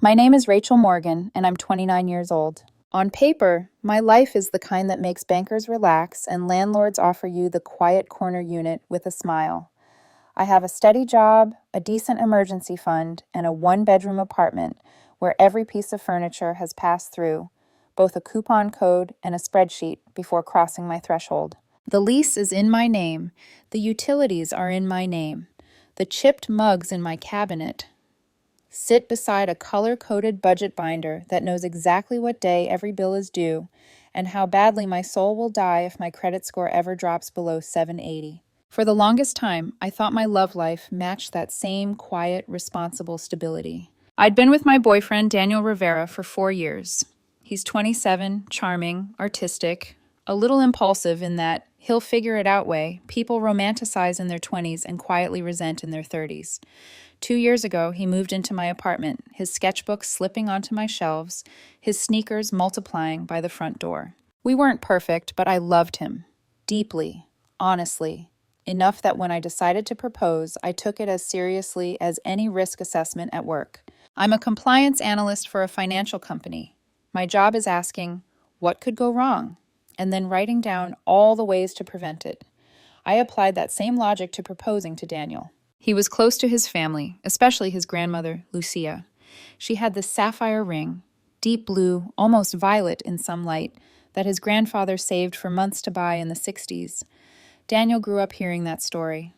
My name is Rachel Morgan, and I'm 29 years old. On paper, my life is the kind that makes bankers relax and landlords offer you the quiet corner unit with a smile. I have a steady job, a decent emergency fund, and a one-bedroom apartment where every piece of furniture has passed through, both a coupon code and a spreadsheet before crossing my threshold. The lease is in my name. The utilities are in my name. The chipped mugs in my cabinet sit beside a color-coded budget binder that knows exactly what day every bill is due and how badly my soul will die if my credit score ever drops below 780. For the longest time, I thought my love life matched that same quiet, responsible stability. I'd been with my boyfriend, Daniel Rivera, for 4 years. He's 27, charming, artistic, a little impulsive in that he'll figure it out way people romanticize in their 20s and quietly resent in their 30s. 2 years ago, he moved into my apartment, his sketchbook slipping onto my shelves, his sneakers multiplying by the front door. We weren't perfect, but I loved him. Deeply, honestly. Enough that when I decided to propose, I took it as seriously as any risk assessment at work. I'm a compliance analyst for a financial company. My job is asking, what could go wrong? And then writing down all the ways to prevent it. I applied that same logic to proposing to Daniel. He was close to his family, especially his grandmother, Lucia. She had this sapphire ring, deep blue, almost violet in some light, that his grandfather saved for months to buy in the 60s. Daniel grew up hearing that story.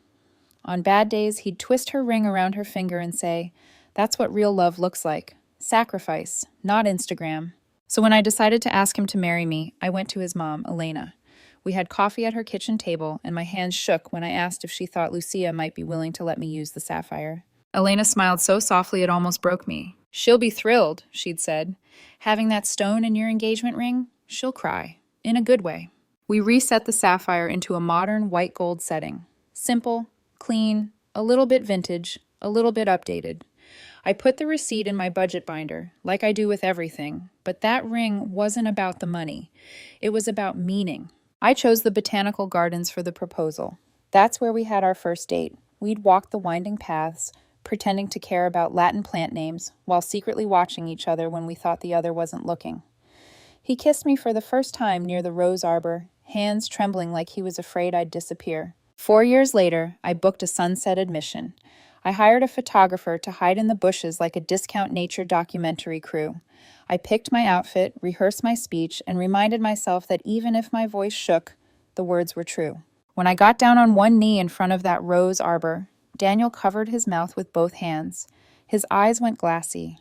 On bad days, he'd twist her ring around her finger and say, "That's what real love looks like. Sacrifice, not Instagram." So when I decided to ask him to marry me, I went to his mom, Elena. We had coffee at her kitchen table, and my hands shook when I asked if she thought Lucia might be willing to let me use the sapphire. Elena smiled so softly it almost broke me. "She'll be thrilled," she'd said. "Having that stone in your engagement ring? She'll cry. In a good way." We reset the sapphire into a modern white gold setting. Simple, clean, a little bit vintage, a little bit updated. I put the receipt in my budget binder, like I do with everything, but that ring wasn't about the money. It was about meaning. I chose the botanical gardens for the proposal. That's where we had our first date. We'd walk the winding paths, pretending to care about Latin plant names, while secretly watching each other when we thought the other wasn't looking. He kissed me for the first time near the rose arbor, hands trembling like he was afraid I'd disappear. 4 years later, I booked a sunset admission. I hired a photographer to hide in the bushes like a discount nature documentary crew. I picked my outfit, rehearsed my speech, and reminded myself that even if my voice shook, the words were true. When I got down on one knee in front of that rose arbor, Daniel covered his mouth with both hands. His eyes went glassy.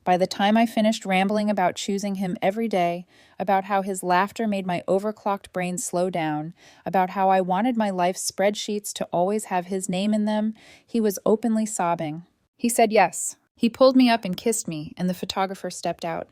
By the time I finished rambling about choosing him every day, about how his laughter made my overclocked brain slow down, about how I wanted my life's spreadsheets to always have his name in them, he was openly sobbing. He said yes. He pulled me up and kissed me, and the photographer stepped out.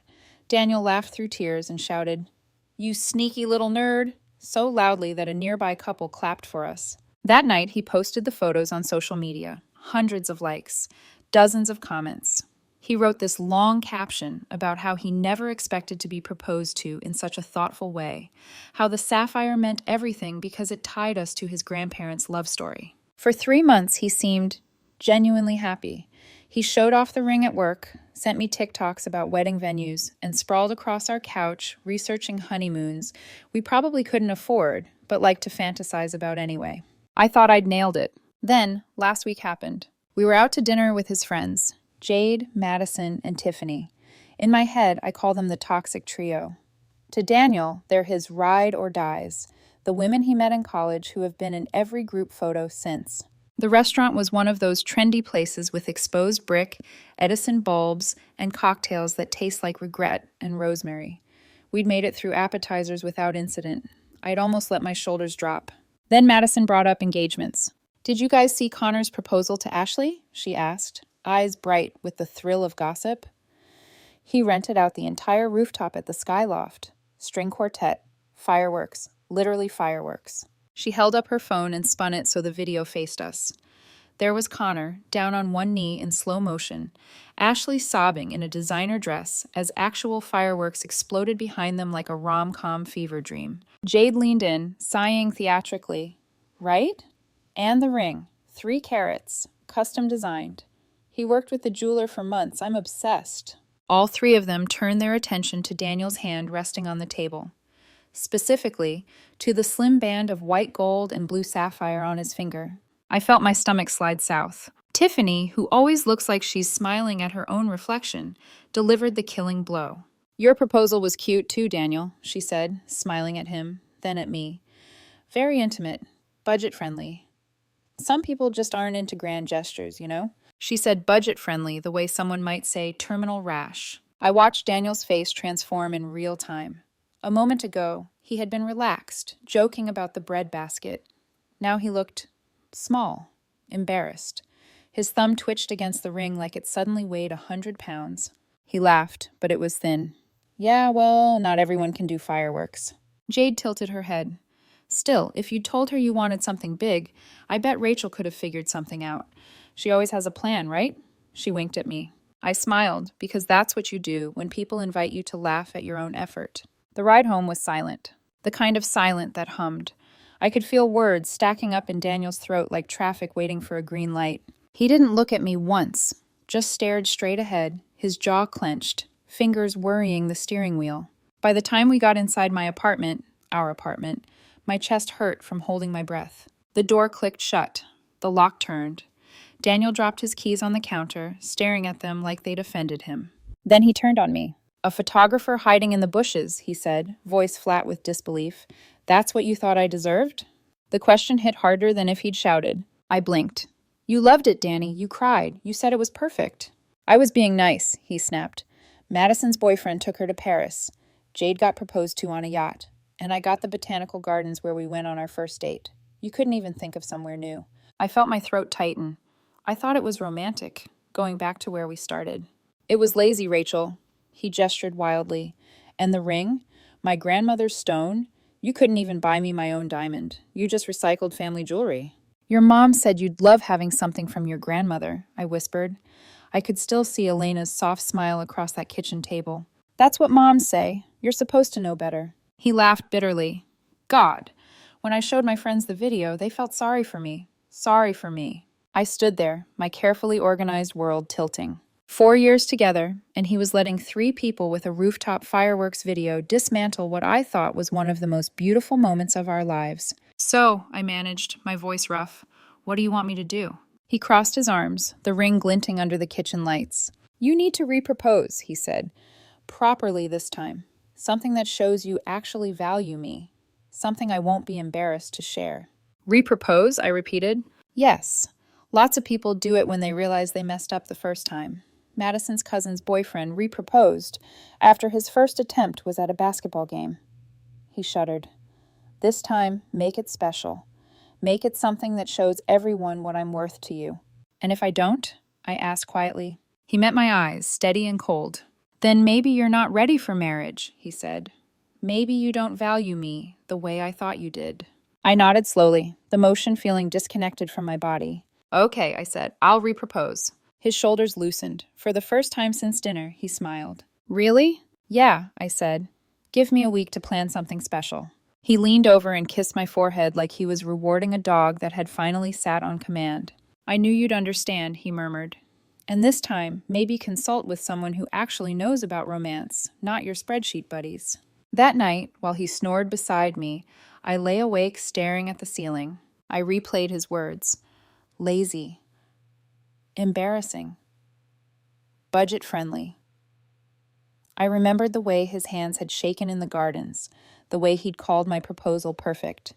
Daniel laughed through tears and shouted, "You sneaky little nerd," so loudly that a nearby couple clapped for us. That night, he posted the photos on social media. Hundreds of likes, dozens of comments. He wrote this long caption about how he never expected to be proposed to in such a thoughtful way, how the sapphire meant everything because it tied us to his grandparents' love story. For 3 months, he seemed genuinely happy. He showed off the ring at work, sent me TikToks about wedding venues, and sprawled across our couch researching honeymoons we probably couldn't afford, but liked to fantasize about anyway. I thought I'd nailed it. Then, last week happened. We were out to dinner with his friends, Jade, Madison, and Tiffany. In my head, I call them the toxic trio. To Daniel, they're his ride or dies, the women he met in college who have been in every group photo since. The restaurant was one of those trendy places with exposed brick, Edison bulbs, and cocktails that taste like regret and rosemary. We'd made it through appetizers without incident. I'd almost let my shoulders drop. Then Madison brought up engagements. "Did you guys see Connor's proposal to Ashley?" she asked, eyes bright with the thrill of gossip. "He rented out the entire rooftop at the Skyloft. String quartet, fireworks, literally fireworks." She held up her phone and spun it so the video faced us. There was Connor, down on one knee in slow motion, Ashley sobbing in a designer dress as actual fireworks exploded behind them like a rom-com fever dream. Jade leaned in, sighing theatrically. "Right? And the ring, 3 carats, custom designed. He worked with the jeweler for months. I'm obsessed." All three of them turned their attention to Daniel's hand resting on the table, specifically to the slim band of white gold and blue sapphire on his finger. I felt my stomach slide south. Tiffany, who always looks like she's smiling at her own reflection, delivered the killing blow. "Your proposal was cute too, Daniel," she said, smiling at him, then at me. "Very intimate, budget-friendly. Some people just aren't into grand gestures, you know?" She said budget-friendly the way someone might say terminal rash. I watched Daniel's face transform in real time. A moment ago, he had been relaxed, joking about the breadbasket. Now he looked small, embarrassed. His thumb twitched against the ring like it suddenly weighed 100 pounds. He laughed, but it was thin. "Yeah, well, not everyone can do fireworks." Jade tilted her head. "Still, if you'd told her you wanted something big, I bet Rachel could have figured something out. She always has a plan, right?" She winked at me. I smiled, because that's what you do when people invite you to laugh at your own effort. The ride home was silent, the kind of silent that hummed. I could feel words stacking up in Daniel's throat like traffic waiting for a green light. He didn't look at me once, just stared straight ahead, his jaw clenched, fingers worrying the steering wheel. By the time we got inside my apartment, our apartment, my chest hurt from holding my breath. The door clicked shut. The lock turned. Daniel dropped his keys on the counter, staring at them like they'd offended him. Then he turned on me. "A photographer hiding in the bushes," he said, voice flat with disbelief. "That's what you thought I deserved?" The question hit harder than if he'd shouted. I blinked. "You loved it, Danny. You cried. You said it was perfect." "I was being nice," he snapped. "Madison's boyfriend took her to Paris. Jade got proposed to on a yacht. And I got the botanical gardens where we went on our first date. You couldn't even think of somewhere new." I felt my throat tighten. I thought it was romantic, going back to where we started. "It was lazy, Rachel." He gestured wildly. "And the ring? My grandmother's stone? You couldn't even buy me my own diamond. You just recycled family jewelry." "Your mom said you'd love having something from your grandmother," I whispered. I could still see Elena's soft smile across that kitchen table. "That's what moms say. You're supposed to know better." He laughed bitterly. "God, when I showed my friends the video, they felt sorry for me. Sorry for me." I stood there, my carefully organized world tilting. 4 years together, and he was letting 3 people with a rooftop fireworks video dismantle what I thought was one of the most beautiful moments of our lives. "So," I managed, my voice rough, "what do you want me to do?" He crossed his arms, the ring glinting under the kitchen lights. "You need to repropose," he said. "Properly this time. Something that shows you actually value me. Something I won't be embarrassed to share." "Repropose?" I repeated. "Yes. Lots of people do it when they realize they messed up the first time. Madison's cousin's boyfriend reproposed after his first attempt was at a basketball game." He shuddered. "This time, make it special. Make it something that shows everyone what I'm worth to you." "And if I don't?" I asked quietly. He met my eyes, steady and cold. "Then maybe you're not ready for marriage," he said. "Maybe you don't value me the way I thought you did." I nodded slowly, the motion feeling disconnected from my body. "Okay," I said, "I'll repropose." His shoulders loosened. For the first time since dinner, he smiled. "Really?" "Yeah," I said. "Give me a week to plan something special." He leaned over and kissed my forehead like he was rewarding a dog that had finally sat on command. "I knew you'd understand," he murmured. "And this time, maybe consult with someone who actually knows about romance, not your spreadsheet buddies." That night, while he snored beside me, I lay awake staring at the ceiling. I replayed his words. Lazy. Embarrassing. Budget-friendly. I remembered the way his hands had shaken in the gardens, the way he'd called my proposal perfect.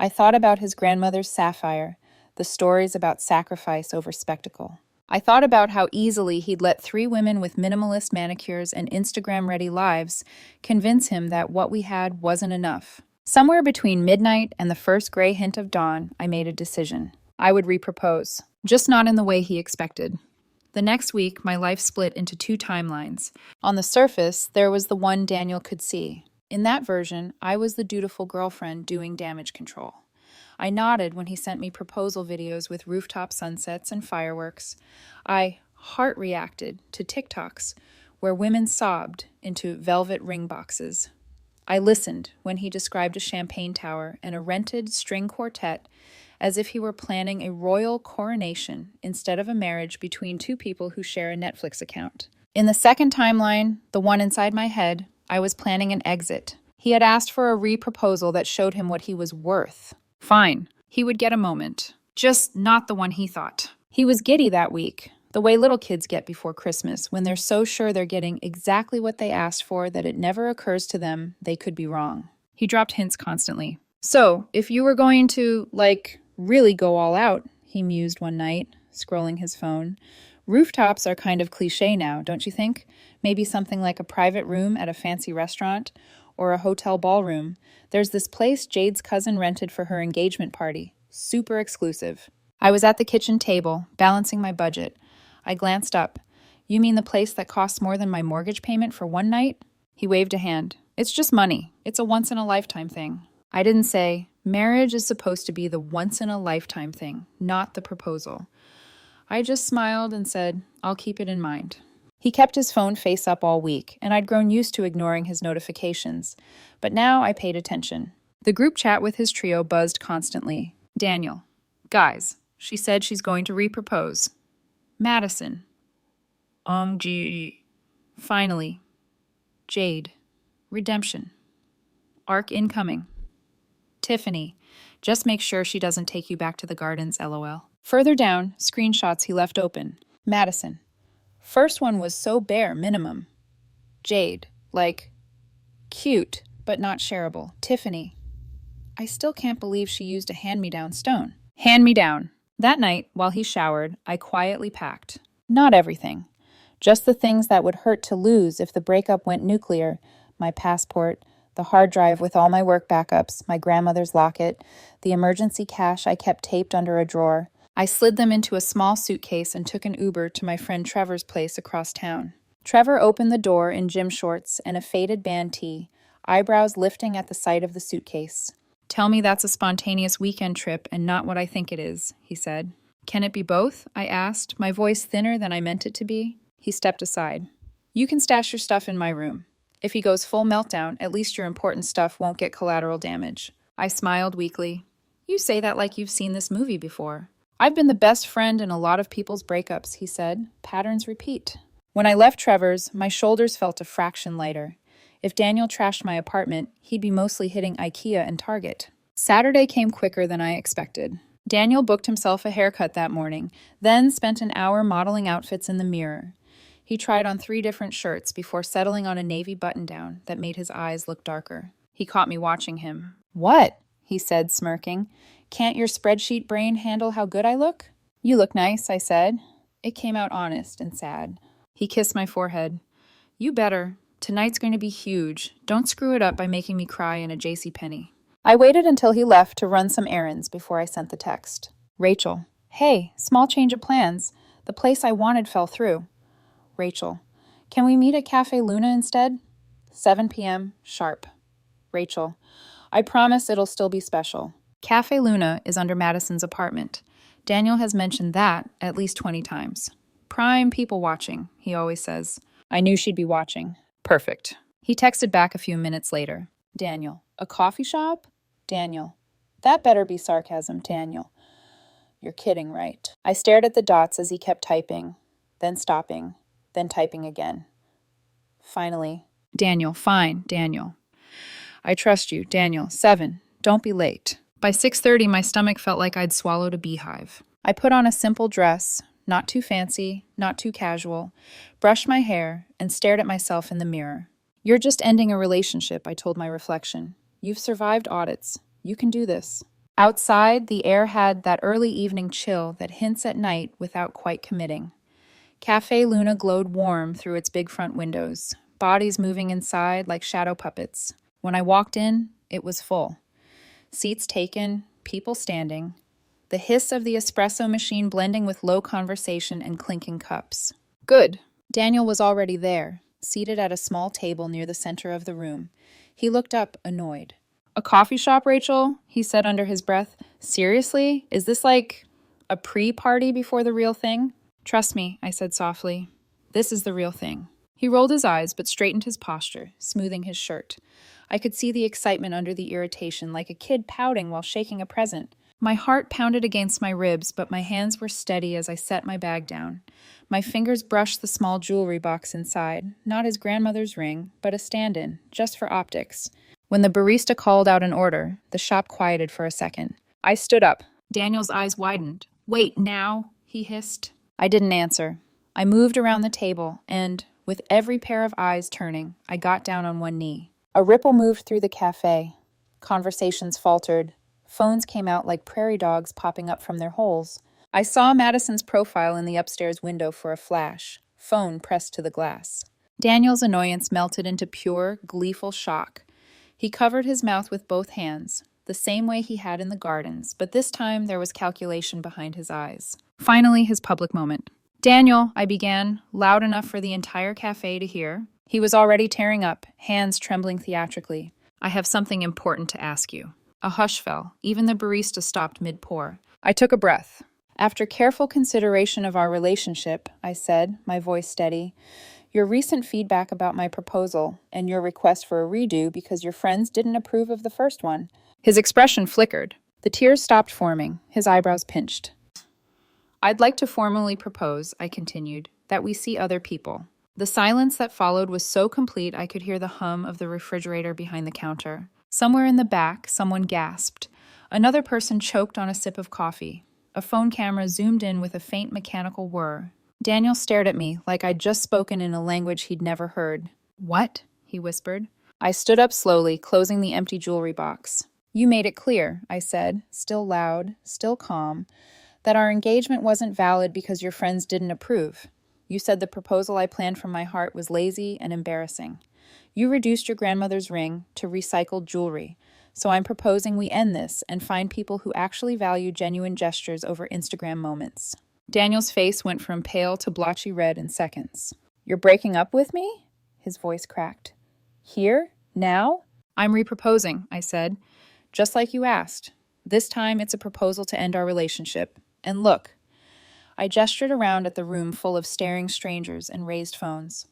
I thought about his grandmother's sapphire, the stories about sacrifice over spectacle. I thought about how easily he'd let 3 women with minimalist manicures and Instagram-ready lives convince him that what we had wasn't enough. Somewhere between midnight and the first gray hint of dawn, I made a decision. I would repropose, just not in the way he expected. The next week, my life split into 2 timelines. On the surface, there was the one Daniel could see. In that version, I was the dutiful girlfriend doing damage control. I nodded when he sent me proposal videos with rooftop sunsets and fireworks. I heart-reacted to TikToks where women sobbed into velvet ring boxes. I listened when he described a champagne tower and a rented string quartet as if he were planning a royal coronation instead of a marriage between 2 people who share a Netflix account. In the second timeline, the one inside my head, I was planning an exit. He had asked for a re-proposal that showed him what he was worth. Fine, he would get a moment. Just not the one he thought. He was giddy that week, the way little kids get before Christmas when they're so sure they're getting exactly what they asked for that it never occurs to them they could be wrong. He dropped hints constantly. So, if you were going to, really go all out, he mused one night, scrolling his phone. Rooftops are kind of cliche now, don't you think? Maybe something like a private room at a fancy restaurant or a hotel ballroom. There's this place Jade's cousin rented for her engagement party. Super exclusive. I was at the kitchen table, balancing my budget. I glanced up. You mean the place that costs more than my mortgage payment for one night? He waved a hand. It's just money. It's a once-in-a-lifetime thing. I didn't say, marriage is supposed to be the once-in-a-lifetime thing, not the proposal. I just smiled and said, I'll keep it in mind. He kept his phone face up all week, and I'd grown used to ignoring his notifications. But now I paid attention. The group chat with his trio buzzed constantly. Daniel. Guys, she said she's going to repropose. Madison. Finally. Jade. Redemption. Arc incoming. Tiffany. Just make sure she doesn't take you back to the gardens, LOL. Further down, screenshots he left open. Madison. First one was so bare minimum. Jade. Cute, but not shareable. Tiffany. I still can't believe she used a hand-me-down stone. Hand-me-down. That night, while he showered, I quietly packed. Not everything. Just the things that would hurt to lose if the breakup went nuclear. My passport, the hard drive with all my work backups, my grandmother's locket, the emergency cash I kept taped under a drawer. I slid them into a small suitcase and took an Uber to my friend Trevor's place across town. Trevor opened the door in gym shorts and a faded band tee, eyebrows lifting at the sight of the suitcase. Tell me that's a spontaneous weekend trip and not what I think it is, he said. Can it be both? I asked, my voice thinner than I meant it to be. He stepped aside. You can stash your stuff in my room. If he goes full meltdown, at least your important stuff won't get collateral damage. I smiled weakly. You say that like you've seen this movie before. I've been the best friend in a lot of people's breakups, he said. Patterns repeat. When I left Trevor's, my shoulders felt a fraction lighter. If Daniel trashed my apartment, he'd be mostly hitting IKEA and Target. Saturday came quicker than I expected. Daniel booked himself a haircut that morning, then spent an hour modeling outfits in the mirror. He tried on 3 different shirts before settling on a navy button-down that made his eyes look darker. He caught me watching him. What? He said, smirking. Can't your spreadsheet brain handle how good I look? You look nice, I said. It came out honest and sad. He kissed my forehead. You better. Tonight's going to be huge. Don't screw it up by making me cry in a JCPenney. I waited until he left to run some errands before I sent the text. Rachel. Hey, small change of plans. The place I wanted fell through. Rachel. Can we meet at Cafe Luna instead? 7 p.m. sharp. Rachel. I promise it'll still be special. Cafe Luna is under Madison's apartment. Daniel has mentioned that at least 20 times. Prime people watching, he always says. I knew she'd be watching. Perfect. He texted back a few minutes later. Daniel. A coffee shop? Daniel. That better be sarcasm, Daniel. You're kidding, right? I stared at the dots as he kept typing, then stopping, then typing again. Finally. Daniel, fine, Daniel. I trust you, Daniel. 7. Don't be late. By 6:30, my stomach felt like I'd swallowed a beehive. I put on a simple dress, not too fancy, not too casual, brushed my hair, and stared at myself in the mirror. You're just ending a relationship, I told my reflection. You've survived audits. You can do this. Outside, the air had that early evening chill that hints at night without quite committing. Cafe Luna glowed warm through its big front windows, bodies moving inside like shadow puppets. When I walked in, it was full. Seats taken, people standing, the hiss of the espresso machine blending with low conversation and clinking cups. Good. Daniel was already there, seated at a small table near the center of the room. He looked up, annoyed. A coffee shop, Rachel? He said under his breath. Seriously? Is this like a pre-party before the real thing? Trust me, I said softly. This is the real thing. He rolled his eyes but straightened his posture, smoothing his shirt. I could see the excitement under the irritation, like a kid pouting while shaking a present. My heart pounded against my ribs, but my hands were steady as I set my bag down. My fingers brushed the small jewelry box inside, not his grandmother's ring, but a stand-in, just for optics. When the barista called out an order, the shop quieted for a second. I stood up. Daniel's eyes widened. "Wait, now?" he hissed. I didn't answer. I moved around the table, and, with every pair of eyes turning, I got down on one knee. A ripple moved through the cafe. Conversations faltered. Phones came out like prairie dogs popping up from their holes. I saw Madison's profile in the upstairs window for a flash, phone pressed to the glass. Daniel's annoyance melted into pure, gleeful shock. He covered his mouth with both hands, the same way he had in the gardens, but this time there was calculation behind his eyes. Finally, his public moment. "Daniel," I began, loud enough for the entire cafe to hear. He was already tearing up, hands trembling theatrically. "I have something important to ask you." A hush fell. Even the barista stopped mid-pour. I took a breath. "After careful consideration of our relationship," I said, my voice steady, "your recent feedback about my proposal and your request for a redo because your friends didn't approve of the first one." His expression flickered. The tears stopped forming. His eyebrows pinched. "I'd like to formally propose," I continued, "that we see other people." The silence that followed was so complete I could hear the hum of the refrigerator behind the counter. Somewhere in the back, someone gasped. Another person choked on a sip of coffee. A phone camera zoomed in with a faint mechanical whir. Daniel stared at me like I'd just spoken in a language he'd never heard. "What?" he whispered. I stood up slowly, closing the empty jewelry box. "You made it clear," I said, still loud, still calm, "that our engagement wasn't valid because your friends didn't approve. You said the proposal I planned from my heart was lazy and embarrassing. You reduced your grandmother's ring to recycled jewelry, so I'm proposing we end this and find people who actually value genuine gestures over Instagram moments." Daniel's face went from pale to blotchy red in seconds. "You're breaking up with me?" His voice cracked. "Here? Now?" "I'm reproposing," I said, "just like you asked. This time it's a proposal to end our relationship. And look." I gestured around at the room full of staring strangers and raised phones.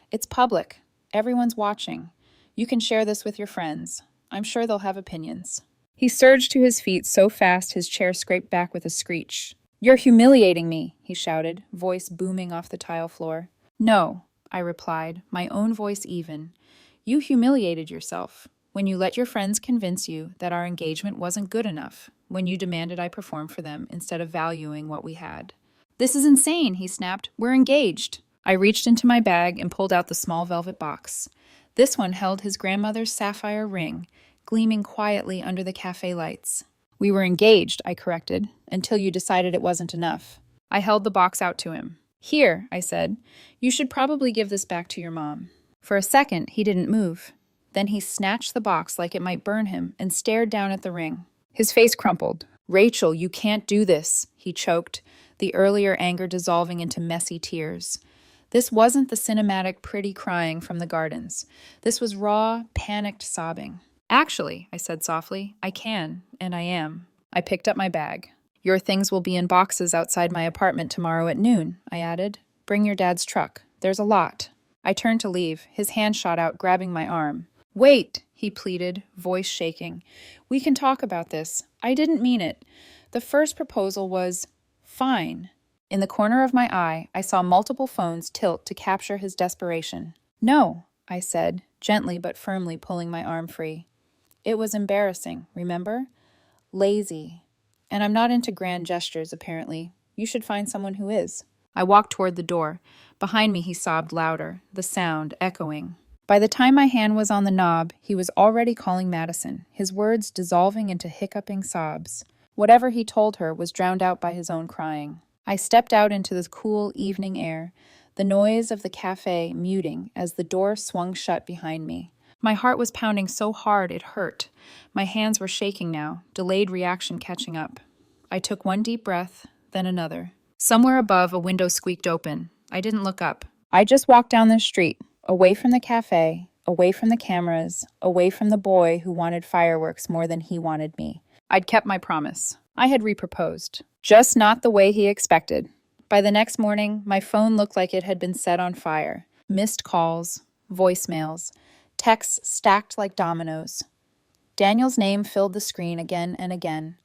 "It's public. Everyone's watching. You can share this with your friends. I'm sure they'll have opinions." He surged to his feet so fast his chair scraped back with a screech. "You're humiliating me," he shouted, voice booming off the tile floor. "No," I replied, my own voice even. "You humiliated yourself when you let your friends convince you that our engagement wasn't good enough, when you demanded I perform for them instead of valuing what we had." "This is insane," he snapped. "We're engaged." I reached into my bag and pulled out the small velvet box. This one held his grandmother's sapphire ring, gleaming quietly under the cafe lights. "We were engaged," I corrected, "until you decided it wasn't enough." I held the box out to him. "Here," I said, "you should probably give this back to your mom." For a second, he didn't move. Then he snatched the box like it might burn him and stared down at the ring. His face crumpled. "Rachel, you can't do this," he choked, the earlier anger dissolving into messy tears. This wasn't the cinematic pretty crying from the gardens. This was raw, panicked sobbing. "Actually," I said softly, "I can, and I am." I picked up my bag. "Your things will be in boxes outside my apartment tomorrow at noon," I added. "Bring your dad's truck. There's a lot." I turned to leave. His hand shot out, grabbing my arm. "Wait," he pleaded, voice shaking. "We can talk about this. I didn't mean it. The first proposal was fine." In the corner of my eye, I saw multiple phones tilt to capture his desperation. "No," I said, gently but firmly pulling my arm free. "It was embarrassing, remember? Lazy. And I'm not into grand gestures, apparently. You should find someone who is." I walked toward the door. Behind me, he sobbed louder, the sound echoing. By the time my hand was on the knob, he was already calling Madison, his words dissolving into hiccuping sobs. Whatever he told her was drowned out by his own crying. I stepped out into the cool evening air, the noise of the cafe muting as the door swung shut behind me. My heart was pounding so hard it hurt. My hands were shaking now, delayed reaction catching up. I took one deep breath, then another. Somewhere above, a window squeaked open. I didn't look up. I just walked down the street, away from the cafe, away from the cameras, away from the boy who wanted fireworks more than he wanted me. I'd kept my promise. I had reproposed. Just not the way he expected. By the next morning, my phone looked like it had been set on fire. Missed calls, voicemails, texts stacked like dominoes. Daniel's name filled the screen again and again.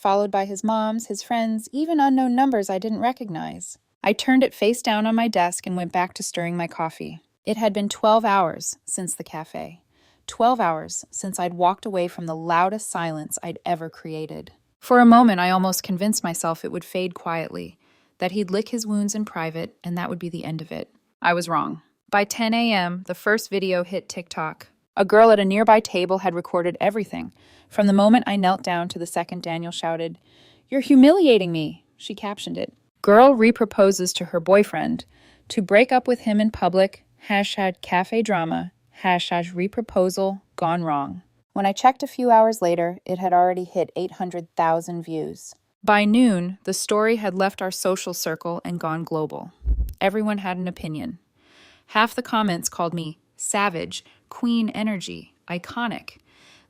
followed by his mom's, his friends, even unknown numbers I didn't recognize. I turned it face down on my desk and went back to stirring my coffee. It had been 12 hours since the cafe. 12 hours since I'd walked away from the loudest silence I'd ever created. For a moment, I almost convinced myself it would fade quietly, that he'd lick his wounds in private, and that would be the end of it. I was wrong. By 10 a.m., the first video hit TikTok. A girl at a nearby table had recorded everything. From the moment I knelt down to the second Daniel shouted, "You're humiliating me," she captioned it. Girl reproposes to her boyfriend. To break up with him in public, #cafe drama, #reproposal gone wrong. When I checked a few hours later, it had already hit 800,000 views. By noon, the story had left our social circle and gone global. Everyone had an opinion. Half the comments called me savage, queen energy, iconic.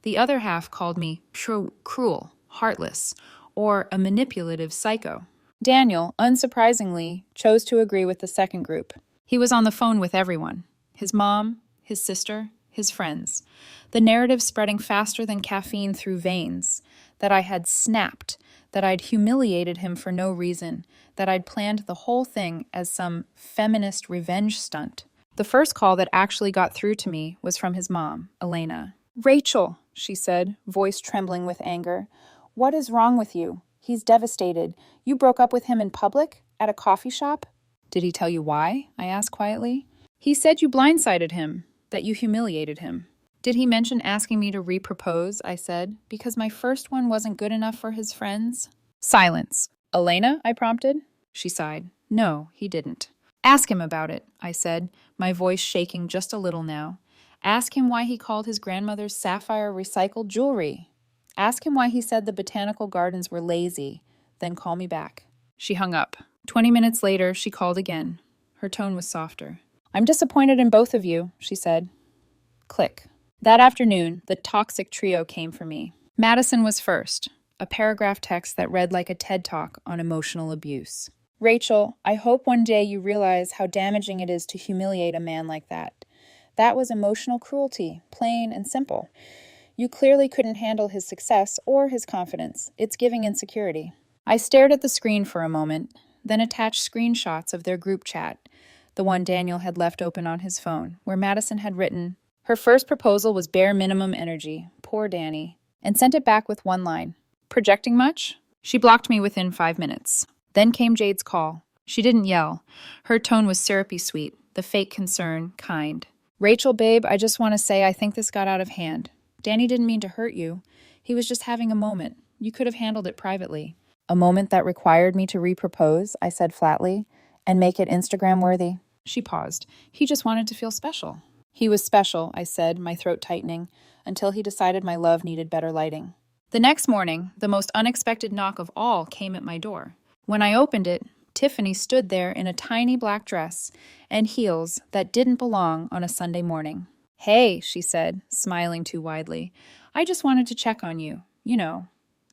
The other half called me cruel, heartless, or a manipulative psycho. Daniel, unsurprisingly, chose to agree with the second group. He was on the phone with everyone. His mom, his sister, his friends. The narrative spreading faster than caffeine through veins. That I had snapped. That I'd humiliated him for no reason. That I'd planned the whole thing as some feminist revenge stunt. The first call that actually got through to me was from his mom, Elena. "Rachel," she said, voice trembling with anger. "What is wrong with you? He's devastated. You broke up with him in public? At a coffee shop?" "Did he tell you why?" I asked quietly. "He said you blindsided him, that you humiliated him." "Did he mention asking me to repropose?" I said, "because my first one wasn't good enough for his friends?" Silence. "Elena?" I prompted. She sighed. "No, he didn't." "Ask him about it," I said, my voice shaking just a little now. "Ask him why he called his grandmother's sapphire recycled jewelry. Ask him why he said the botanical gardens were lazy. Then call me back." She hung up. 20 minutes later, she called again. Her tone was softer. "I'm disappointed in both of you," she said. Click. That afternoon, the toxic trio came for me. Madison was first, a paragraph text that read like a TED Talk on emotional abuse. "Rachel, I hope one day you realize how damaging it is to humiliate a man like that. That was emotional cruelty, plain and simple. You clearly couldn't handle his success or his confidence. It's giving insecurity." I stared at the screen for a moment, then attached screenshots of their group chat, the one Daniel had left open on his phone, where Madison had written, "Her first proposal was bare minimum energy. Poor Danny," and sent it back with one line. "Projecting much?" She blocked me within 5 minutes. Then came Jade's call. She didn't yell. Her tone was syrupy sweet, the fake concern, kind. "Rachel, babe, I just want to say I think this got out of hand. Danny didn't mean to hurt you. He was just having a moment. You could have handled it privately." "A moment that required me to repropose," I said flatly, "and make it Instagram-worthy?" She paused. "He just wanted to feel special." "He was special," I said, my throat tightening, until he decided my love needed better lighting. The next morning, the most unexpected knock of all came at my door. When I opened it, Tiffany stood there in a tiny black dress and heels that didn't belong on a Sunday morning. "Hey," she said, smiling too widely. "I just wanted to check on you. You know,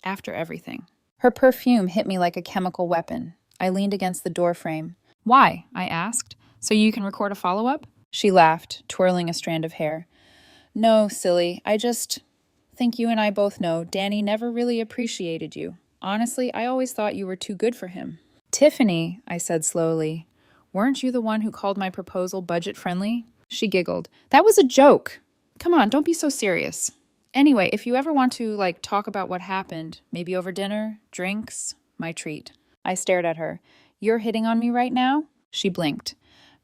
after everything." Her perfume hit me like a chemical weapon. I leaned against the doorframe. "Why?" I asked. "So you can record a follow-up?" She laughed, twirling a strand of hair. "No, silly. I just think you and I both know Danny never really appreciated you. Honestly, I always thought you were too good for him." "Tiffany," I said slowly, "weren't you the one who called my proposal budget-friendly?" She giggled. "That was a joke. Come on, don't be so serious. Anyway, if you ever want to, talk about what happened, maybe over dinner, drinks, my treat." I stared at her. "You're hitting on me right now?" She blinked.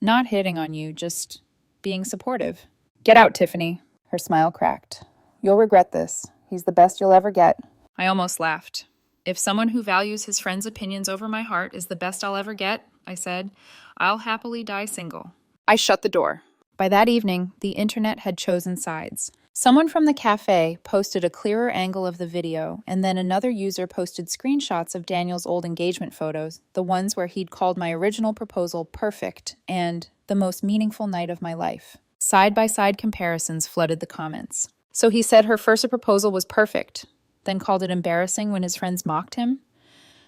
"Not hitting on you, just being supportive." "Get out, Tiffany." Her smile cracked. "You'll regret this. He's the best you'll ever get." I almost laughed. "If someone who values his friends' opinions over my heart is the best I'll ever get," I said, "I'll happily die single." I shut the door. By that evening, the internet had chosen sides. Someone from the cafe posted a clearer angle of the video, and then another user posted screenshots of Daniel's old engagement photos, the ones where he'd called my original proposal perfect and the most meaningful night of my life. Side-by-side comparisons flooded the comments. "So he said her first proposal was perfect, then called it embarrassing when his friends mocked him?"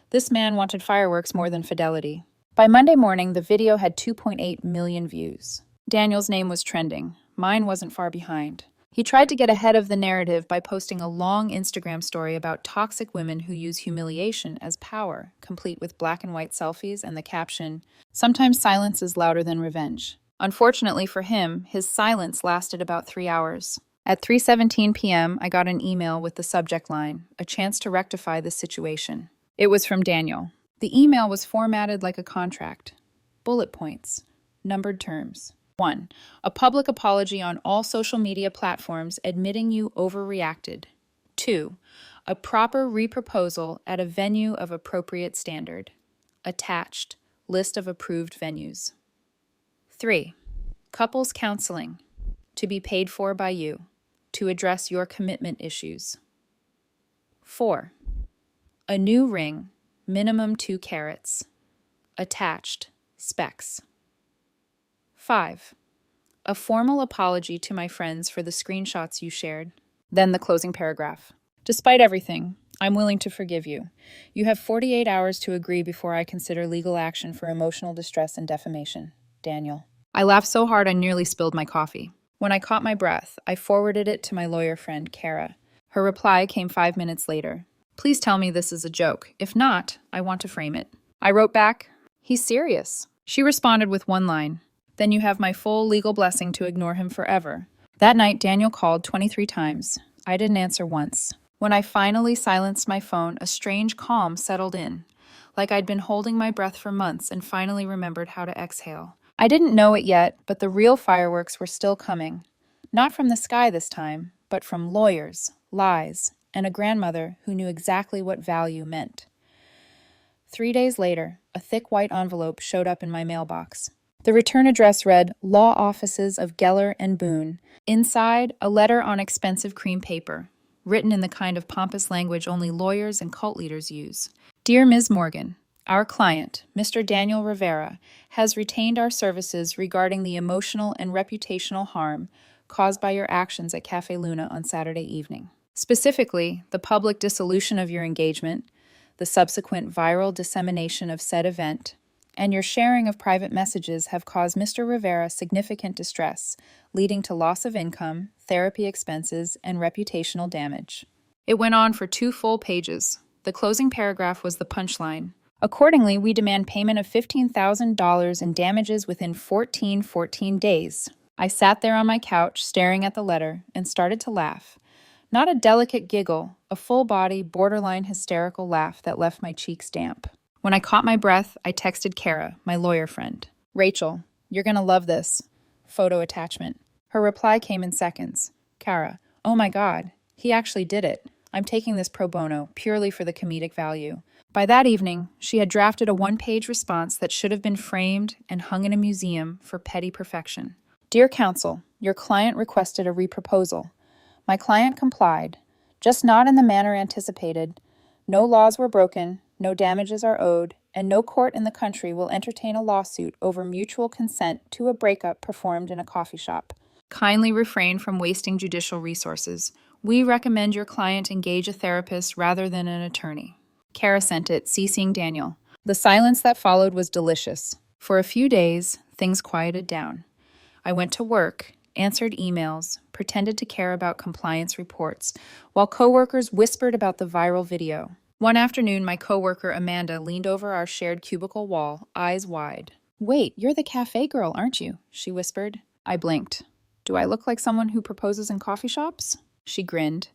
This man wanted fireworks more than fidelity. By Monday morning, the video had 2.8 million views. Daniel's name was trending. Mine wasn't far behind. He tried to get ahead of the narrative by posting a long Instagram story about toxic women who use humiliation as power, complete with black and white selfies and the caption, "Sometimes silence is louder than revenge." Unfortunately for him, his silence lasted about 3 hours. At 3:17 p.m., I got an email with the subject line, "A chance to rectify this situation." It was from Daniel. The email was formatted like a contract. Bullet points. Numbered terms. 1. A public apology on all social media platforms admitting you overreacted. 2. A proper reproposal at a venue of appropriate standard. Attached. List of approved venues. 3. Couples counseling. To be paid for by you. To address your commitment issues. 4. A new ring, minimum 2 carats. Attached. Specs. 5. A formal apology to my friends for the screenshots you shared. Then the closing paragraph. Despite everything, I'm willing to forgive you. You have 48 hours to agree before I consider legal action for emotional distress and defamation. Daniel. I laughed so hard I nearly spilled my coffee. When I caught my breath, I forwarded it to my lawyer friend, Kara. Her reply came 5 minutes later. Please tell me this is a joke. If not, I want to frame it. I wrote back, he's serious. She responded with one line. Then you have my full legal blessing to ignore him forever. That night, Daniel called 23 times. I didn't answer once. When I finally silenced my phone, a strange calm settled in, like I'd been holding my breath for months and finally remembered how to exhale. I didn't know it yet, but the real fireworks were still coming. Not from the sky this time, but from lawyers, lies, and a grandmother who knew exactly what value meant. 3 days later, a thick white envelope showed up in my mailbox. The return address read, Law Offices of Geller and Boone. Inside, a letter on expensive cream paper, written in the kind of pompous language only lawyers and cult leaders use. Dear Ms. Morgan, our client, Mr. Daniel Rivera, has retained our services regarding the emotional and reputational harm caused by your actions at Cafe Luna on Saturday evening. Specifically, the public dissolution of your engagement, the subsequent viral dissemination of said event, and your sharing of private messages have caused Mr. Rivera significant distress, leading to loss of income, therapy expenses, and reputational damage. It went on for 2 full pages. The closing paragraph was the punchline. Accordingly, we demand payment of $15,000 in damages within 14 days. I sat there on my couch, staring at the letter, and started to laugh. Not a delicate giggle, a full-body, borderline hysterical laugh that left my cheeks damp. When I caught my breath, I texted Kara, my lawyer friend. Rachel, you're gonna love this. Photo attachment. Her reply came in seconds. Kara, oh my God, he actually did it. I'm taking this pro bono, purely for the comedic value. By that evening, she had drafted a 1-page response that should have been framed and hung in a museum for petty perfection. Dear counsel, your client requested a reproposal. My client complied, just not in the manner anticipated. No laws were broken, no damages are owed, and no court in the country will entertain a lawsuit over mutual consent to a breakup performed in a coffee shop. Kindly refrain from wasting judicial resources. We recommend your client engage a therapist rather than an attorney. Kara sent it, CCing Daniel. The silence that followed was delicious. For a few days, things quieted down. I went to work, answered emails, pretended to care about compliance reports, while coworkers whispered about the viral video. One afternoon, my coworker Amanda leaned over our shared cubicle wall, eyes wide. Wait, you're the cafe girl, aren't you? She whispered. I blinked. Do I look like someone who proposes in coffee shops? She grinned.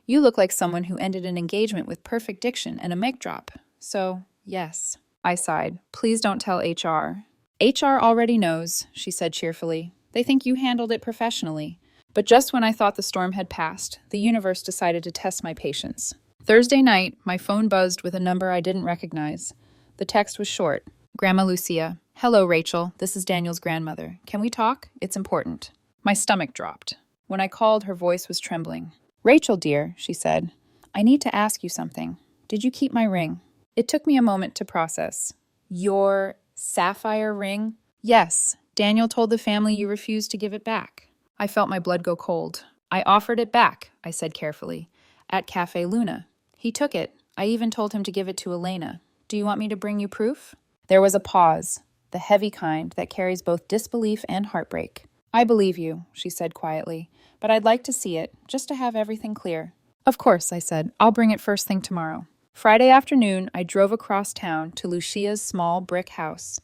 You look like someone who ended an engagement with perfect diction and a mic drop. So, yes. I sighed. Please don't tell HR. HR already knows, she said cheerfully. They think you handled it professionally. But just when I thought the storm had passed, the universe decided to test my patience. Thursday night, my phone buzzed with a number I didn't recognize. The text was short. Grandma Lucia. Hello, Rachel. This is Daniel's grandmother. Can we talk? It's important. My stomach dropped. When I called, her voice was trembling. Rachel, dear, she said, I need to ask you something. Did you keep my ring? It took me a moment to process. Your sapphire ring? Yes. Daniel told the family you refused to give it back. I felt my blood go cold. I offered it back, I said carefully, at Cafe Luna. He took it. I even told him to give it to Elena. Do you want me to bring you proof? There was a pause, the heavy kind that carries both disbelief and heartbreak. I believe you, she said quietly, but I'd like to see it, just to have everything clear. Of course, I said. I'll bring it first thing tomorrow. Friday afternoon, I drove across town to Lucia's small brick house.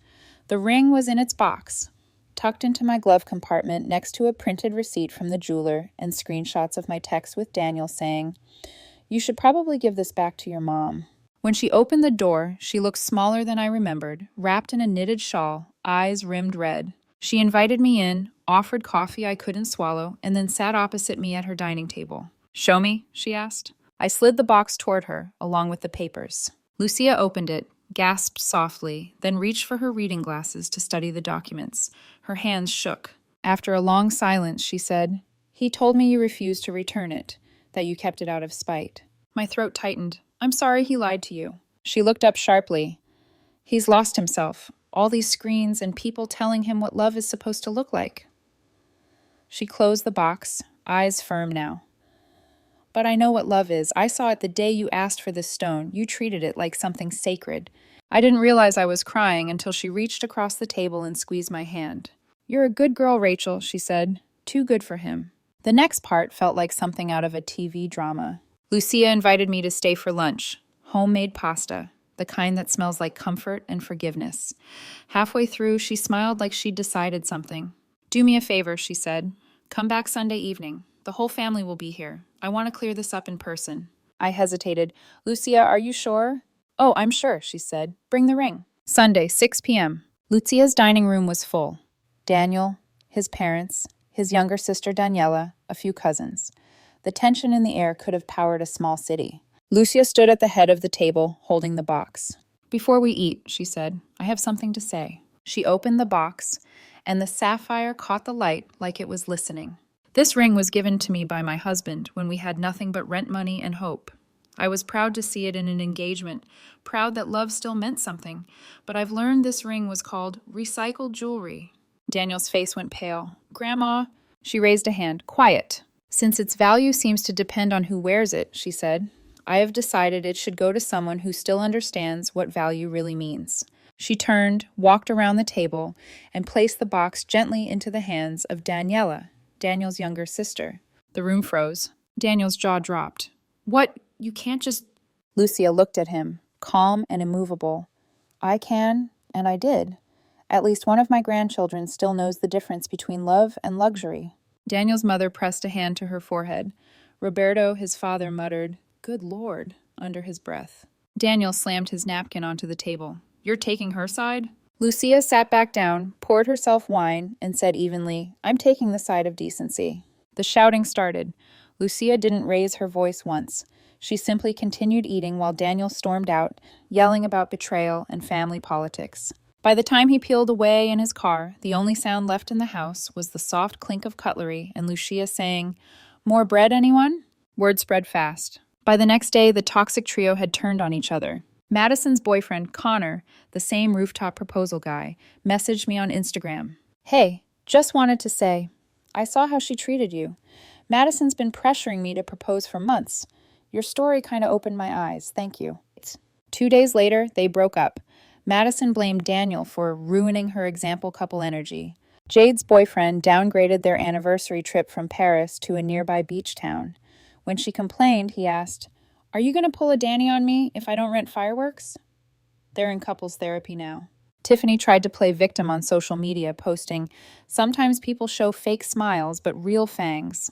The ring was in its box, tucked into my glove compartment next to a printed receipt from the jeweler and screenshots of my text with Daniel saying, "You should probably give this back to your mom." When she opened the door, she looked smaller than I remembered, wrapped in a knitted shawl, eyes rimmed red. She invited me in, offered coffee I couldn't swallow, and then sat opposite me at her dining table. "Show me?" she asked. I slid the box toward her, along with the papers. Lucia opened it, gasped softly, then reached for her reading glasses to study the documents. Her hands shook. After a long silence, she said, "He told me you refused to return it, that you kept it out of spite." My throat tightened. "I'm sorry he lied to you." She looked up sharply. "He's lost himself. All these screens and people telling him what love is supposed to look like." She closed the box, eyes firm now. "But I know what love is. I saw it the day you asked for this stone. You treated it like something sacred." I didn't realize I was crying until she reached across the table and squeezed my hand. "You're a good girl, Rachel," she said. "Too good for him." The next part felt like something out of a TV drama. Lucia invited me to stay for lunch. Homemade pasta, the kind that smells like comfort and forgiveness. Halfway through, she smiled like she'd decided something. "Do me a favor," she said. "Come back Sunday evening. The whole family will be here. I want to clear this up in person." I hesitated. "Lucia, are you sure?" "Oh, I'm sure," she said. "Bring the ring." Sunday, 6 p.m. Lucia's dining room was full. Daniel, his parents, his younger sister Daniela, a few cousins. The tension in the air could have powered a small city. Lucia stood at the head of the table, holding the box. "Before we eat," she said, "I have something to say." She opened the box, and the sapphire caught the light like it was listening. "This ring was given to me by my husband when we had nothing but rent money and hope. I was proud to see it in an engagement, proud that love still meant something, but I've learned this ring was called recycled jewelry." Daniel's face went pale. "Grandma," she raised a hand. "Quiet. Since its value seems to depend on who wears it," she said, "I have decided it should go to someone who still understands what value really means." She turned, walked around the table, and placed the box gently into the hands of Daniela, Daniel's younger sister. The room froze. Daniel's jaw dropped. "What? You can't just—" Lucia looked at him, calm and immovable. "I can, and I did. At least one of my grandchildren still knows the difference between love and luxury." Daniel's mother pressed a hand to her forehead. Roberto, his father, muttered, "Good Lord," under his breath. Daniel slammed his napkin onto the table. "You're taking her side?" Lucia sat back down, poured herself wine, and said evenly, "I'm taking the side of decency." The shouting started. Lucia didn't raise her voice once. She simply continued eating while Daniel stormed out, yelling about betrayal and family politics. By the time he peeled away in his car, the only sound left in the house was the soft clink of cutlery and Lucia saying, "More bread, anyone?" Word spread fast. By the next day, the toxic trio had turned on each other. Madison's boyfriend, Connor, the same rooftop proposal guy, messaged me on Instagram. "Hey, just wanted to say, I saw how she treated you. Madison's been pressuring me to propose for months. Your story kind of opened my eyes. Thank you." 2 days later, they broke up. Madison blamed Daniel for ruining her example couple energy. Jade's boyfriend downgraded their anniversary trip from Paris to a nearby beach town. When she complained, he asked, "Are you going to pull a Danny on me if I don't rent fireworks?" They're in couples therapy now. Tiffany tried to play victim on social media, posting, "Sometimes people show fake smiles, but real fangs."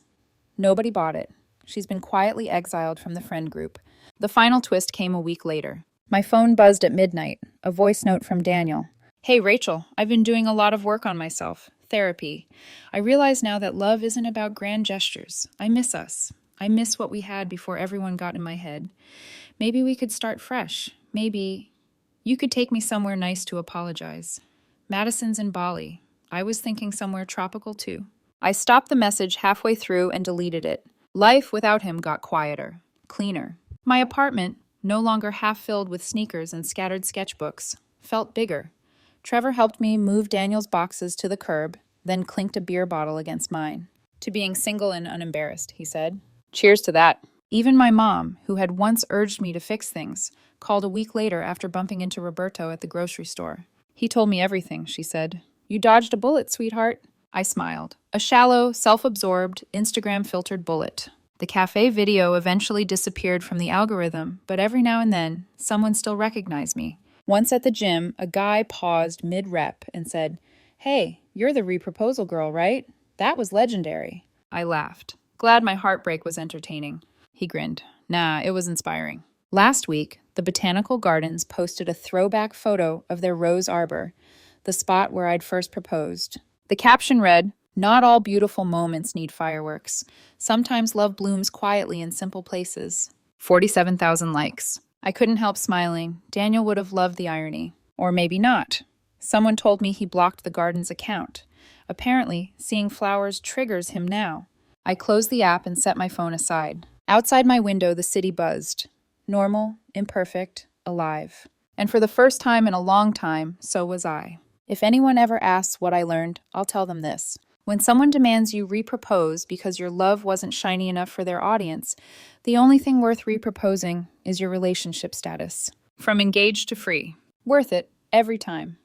Nobody bought it. She's been quietly exiled from the friend group. The final twist came a week later. My phone buzzed at midnight, a voice note from Daniel. "Hey, Rachel, I've been doing a lot of work on myself. Therapy. I realize now that love isn't about grand gestures. I miss us. I miss what we had before everyone got in my head. Maybe we could start fresh. Maybe you could take me somewhere nice to apologize. Madison's in Bali. I was thinking somewhere tropical too." I stopped the message halfway through and deleted it. Life without him got quieter, cleaner. My apartment, no longer half filled with sneakers and scattered sketchbooks, felt bigger. Trevor helped me move Daniel's boxes to the curb, then clinked a beer bottle against mine. "To being single and unembarrassed," he said. "Cheers to that." Even my mom, who had once urged me to fix things, called a week later after bumping into Roberto at the grocery store. "He told me everything," she said. "You dodged a bullet, sweetheart." I smiled. A shallow, self-absorbed, Instagram-filtered bullet. The cafe video eventually disappeared from the algorithm, but every now and then, someone still recognized me. Once at the gym, a guy paused mid-rep and said, "Hey, you're the reproposal girl, right? That was legendary." I laughed. Glad my heartbreak was entertaining. He grinned. Nah, it was inspiring. Last week, the Botanical Gardens posted a throwback photo of their rose arbor, the spot where I'd first proposed. The caption read, "Not all beautiful moments need fireworks. Sometimes love blooms quietly in simple places." 47,000 likes. I couldn't help smiling. Daniel would have loved the irony. Or maybe not. Someone told me he blocked the garden's account. Apparently, seeing flowers triggers him now. I closed the app and set my phone aside. Outside my window, the city buzzed. Normal, imperfect, alive. And for the first time in a long time, so was I. If anyone ever asks what I learned, I'll tell them this. When someone demands you repropose because your love wasn't shiny enough for their audience, the only thing worth reproposing is your relationship status. From engaged to free. Worth it every time.